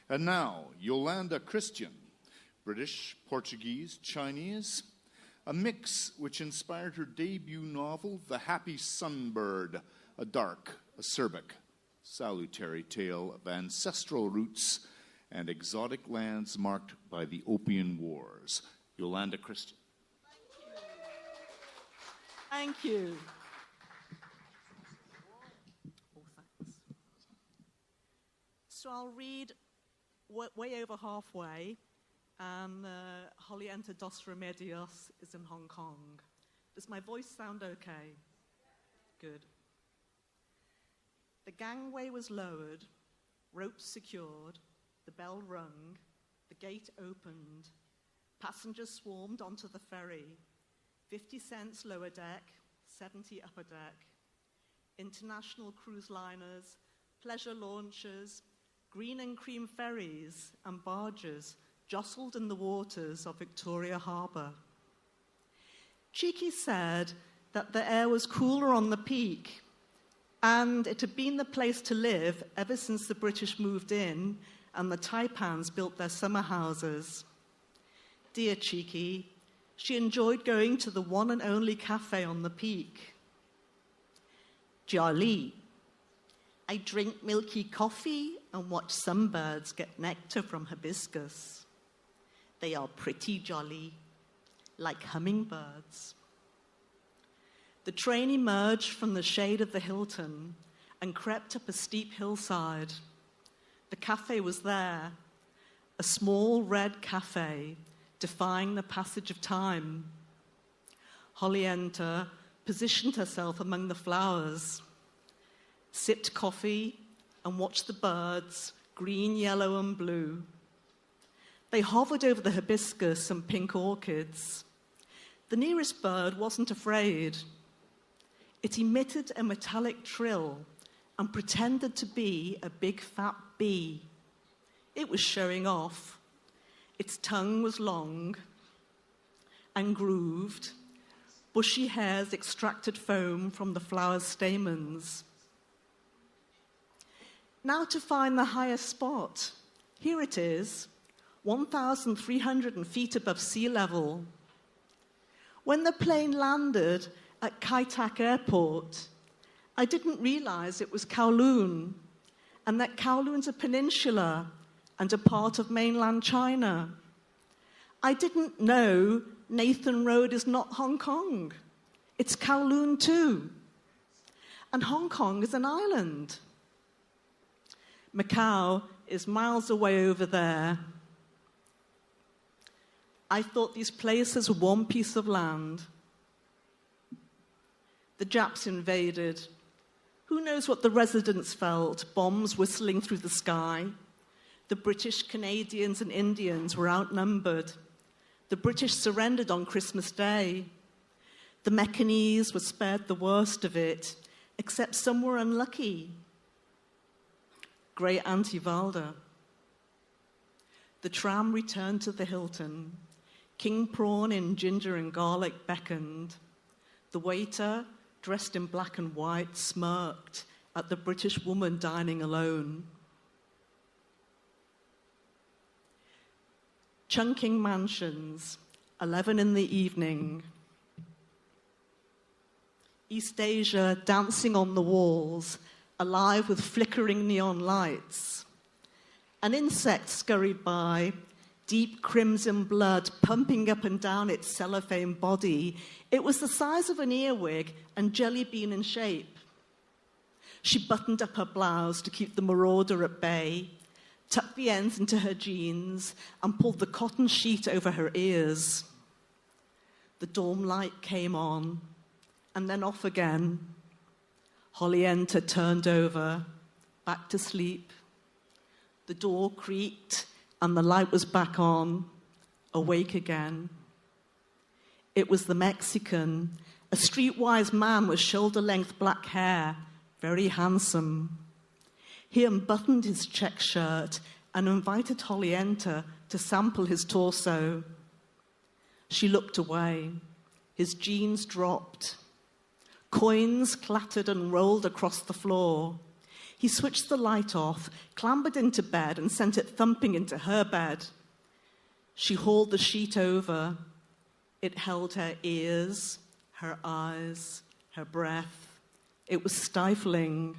And now, Yolanda Christian, British, Portuguese, Chinese, a mix which inspired her debut novel, The Happy Sunbird, a dark, acerbic, salutary tale of ancestral roots and exotic lands marked by the Opium Wars. Yolanda Christian. Thank you. Oh, thanks. So I'll read way over halfway, and Julieta dos Remedios is in Hong Kong. Does my voice sound okay? Good. The gangway was lowered, ropes secured, the bell rung, the gate opened, passengers swarmed onto the ferry, 50 cents lower deck, 70 upper deck, international cruise liners, pleasure launchers, green and cream ferries and barges jostled in the waters of Victoria Harbour. Cheeky said that the air was cooler on the peak, and it had been the place to live ever since the British moved in and the Taipans built their summer houses. Dear Cheeky, she enjoyed going to the one and only cafe on the peak. Jolly. I drink milky coffee and watch sunbirds get nectar from hibiscus. They are pretty jolly, like hummingbirds. The train emerged from the shade of the Hilton and crept up a steep hillside. The cafe was there, a small red cafe defying the passage of time. Julieta positioned herself among the flowers, sipped coffee, and watched the birds, green, yellow, and blue. They hovered over the hibiscus and pink orchids. The nearest bird wasn't afraid. It emitted a metallic trill and pretended to be a big fat bee. It was showing off. Its tongue was long and grooved. Bushy hairs extracted foam from the flower's stamens. Now to find the highest spot. Here it is, 1,300 feet above sea level. When the plane landed at Kai Tak Airport, I didn't realize it was Kowloon, and that Kowloon's a peninsula and a part of mainland China. I didn't know Nathan Road is not Hong Kong. It's Kowloon too. And Hong Kong is an island. Macau is miles away over there. I thought these places were one piece of land. The Japs invaded. Who knows what the residents felt, bombs whistling through the sky. The British, Canadians, and Indians were outnumbered. The British surrendered on Christmas Day. The Mecchanese were spared the worst of it, except some were unlucky. Great Auntie Valda. The tram returned to the Hilton. King prawn in ginger and garlic beckoned. The waiter, dressed in black and white, smirked at the British woman dining alone. Chungking mansions, 11 in the evening. East Asia dancing on the walls, alive with flickering neon lights. An insect scurried by, deep crimson blood pumping up and down its cellophane body. It was the size of an earwig and jelly bean in shape. She buttoned up her blouse to keep the marauder at bay, tucked the ends into her jeans, and pulled the cotton sheet over her ears. The dorm light came on, and then off again. Julieta turned over, back to sleep. The door creaked, and the light was back on, awake again. It was the Mexican, a streetwise man with shoulder-length black hair, very handsome. He unbuttoned his check shirt and invited Julieta to sample his torso. She looked away. His jeans dropped. Coins clattered and rolled across the floor. He switched the light off, clambered into bed, and sent it thumping into her bed. She hauled the sheet over. It held her ears, her eyes, her breath. It was stifling.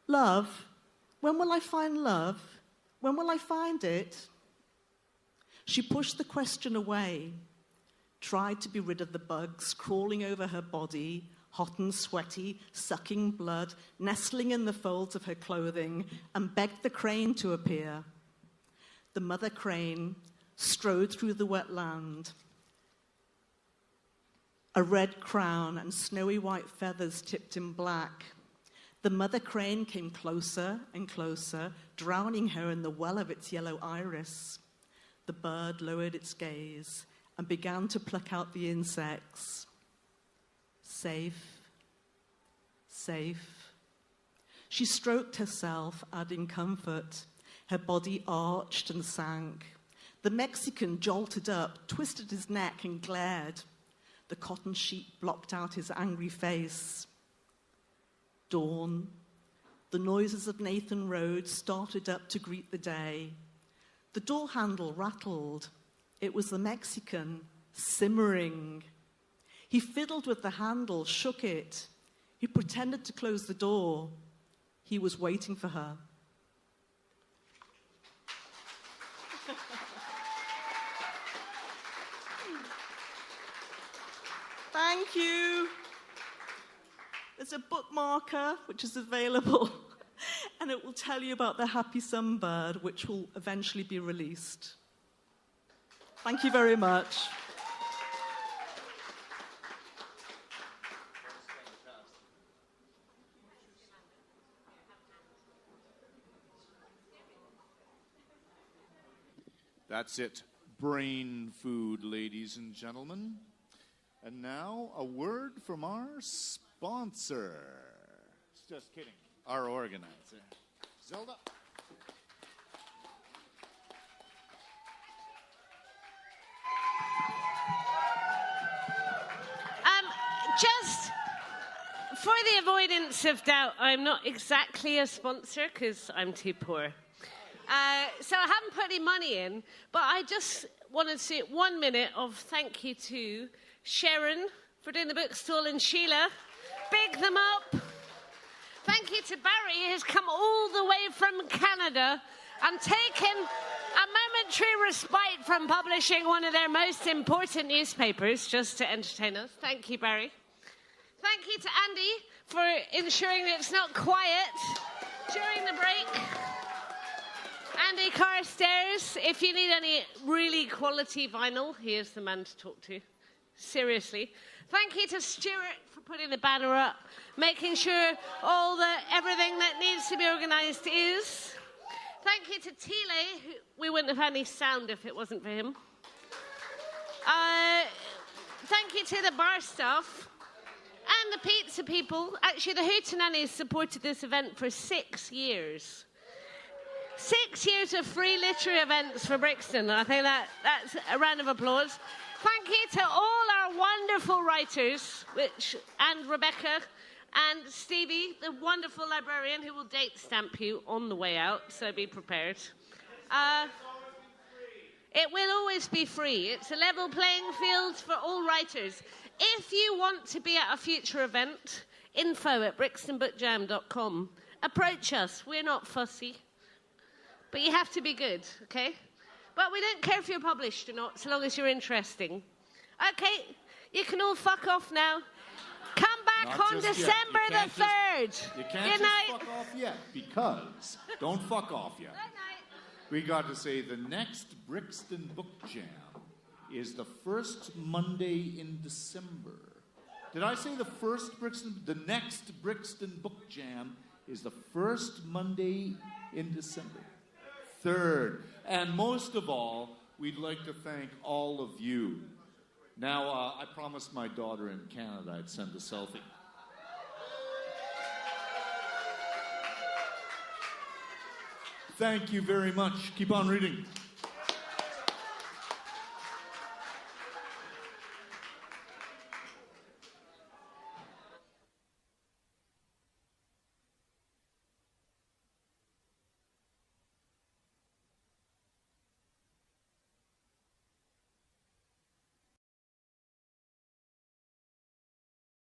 Love? When will I find love? When will I find it? She pushed the question away, tried to be rid of the bugs crawling over her body, hot and sweaty, sucking blood, nestling in the folds of her clothing, and begged the crane to appear. The mother crane strode through the wet land. A red crown and snowy white feathers tipped in black. The mother crane came closer and closer, drowning her in the well of its yellow iris. The bird lowered its gaze and began to pluck out the insects. Safe, safe. She stroked herself, adding comfort. Her body arched and sank. The Mexican jolted up, twisted his neck, and glared. The cotton sheet blocked out his angry face. Dawn. The noises of Nathan Road started up to greet the day. The door handle rattled. It was the Mexican, simmering. He fiddled with the handle, shook it. He pretended to close the door. He was waiting for her. Thank you. There's a bookmarker which is available, and it will tell you about the Happy Sunbird, which will eventually be released. Thank you very much. That's it. Brain food, ladies and gentlemen. And now, a word from our sponsor. Just kidding. Our organizer. Zelda. Just for the avoidance of doubt, I'm not exactly a sponsor because I'm too poor. So I haven't put any money in, but I just wanted to say 1 minute of thank you to Sharon for doing the book stall and Sheila. Big them up. Thank you to Barry, who's come all the way from Canada and taken a momentary respite from publishing one of their most important newspapers just to entertain us. Thank you, Barry. Thank you to Andy for ensuring that it's not quiet during the break. Andy Carstairs, if you need any really quality vinyl, he is the man to talk to. Seriously. Thank you to Stuart for putting the banner up, making sure everything that needs to be organised is. Thank you to Tile, who we wouldn't have had any sound if it wasn't for him. Thank you to the bar staff and the pizza people. Actually, the Hootenannies supported this event for 6 years. 6 years of free literary events for Brixton. I think that's a round of applause. Thank you to all our wonderful writers, and Rebecca and Stevie, the wonderful librarian who will date stamp you on the way out, so be prepared. It will always be free. It's a level playing field for all writers. If you want to be at a future event, info@brixtonbookjam.com. Approach us. We're not fussy. But you have to be good, okay? But we don't care if you're published or not, so long as you're interesting. Okay, you can all fuck off now. Come back on December the 3rd. You can't just fuck off yet, because don't fuck off yet. Good night. We got to say the next Brixton Book Jam is the first Monday in December. Did I say the first Brixton? The next Brixton Book Jam is the first Monday in December. 3rd. And most of all, we'd like to thank all of you. Now, I promised my daughter in Canada I'd send a selfie. Thank you very much. Keep on reading.